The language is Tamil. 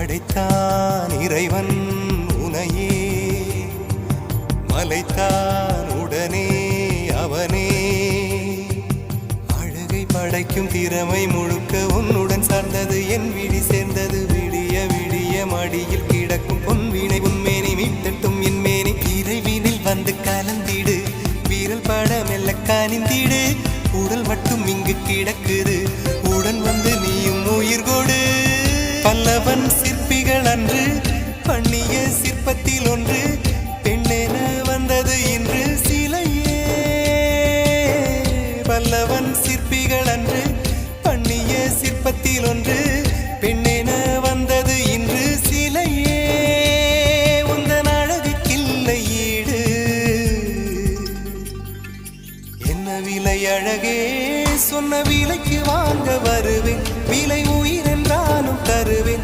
படைத்தான் இறைவன் உனையே, மலைத்தான் உடனே அவனே. அழகை படைக்கும் திறமை முழுக்க உன்னுடன் சார்ந்தது, என் விழி சேர்ந்தது. விடிய விடிய மடியில் கிடக்கும் பொன்வினை உன்மேனி மீட்டட்டும் என் மேனி. இறைவினில் வந்து கலந்திடு, வீரல் பட மெல்ல காணிந்திடு. உடல் மட்டும் இங்கு கிடக்குது, உடன் வந்து நீயும் உயிர் கொடு. பல்லவன் சிற்பிகள் அன்று பண்ணிய சிற்பத்தில் ஒன்று, பெண்ணென வந்தது இன்று சிலையே. பல்லவன் சிற்பிகள் அன்று பண்ணிய சிற்பத்தில் ஒன்று, பெண்ணென வந்தது இன்று சிலையே. உந்தன் அழகுக்கில்லை ஈடு, என்ன விலை அழகே, சொன்ன விலைக்கு வாங்க வருவேன். விலை உயிர் என்றாலும் தருவேன்.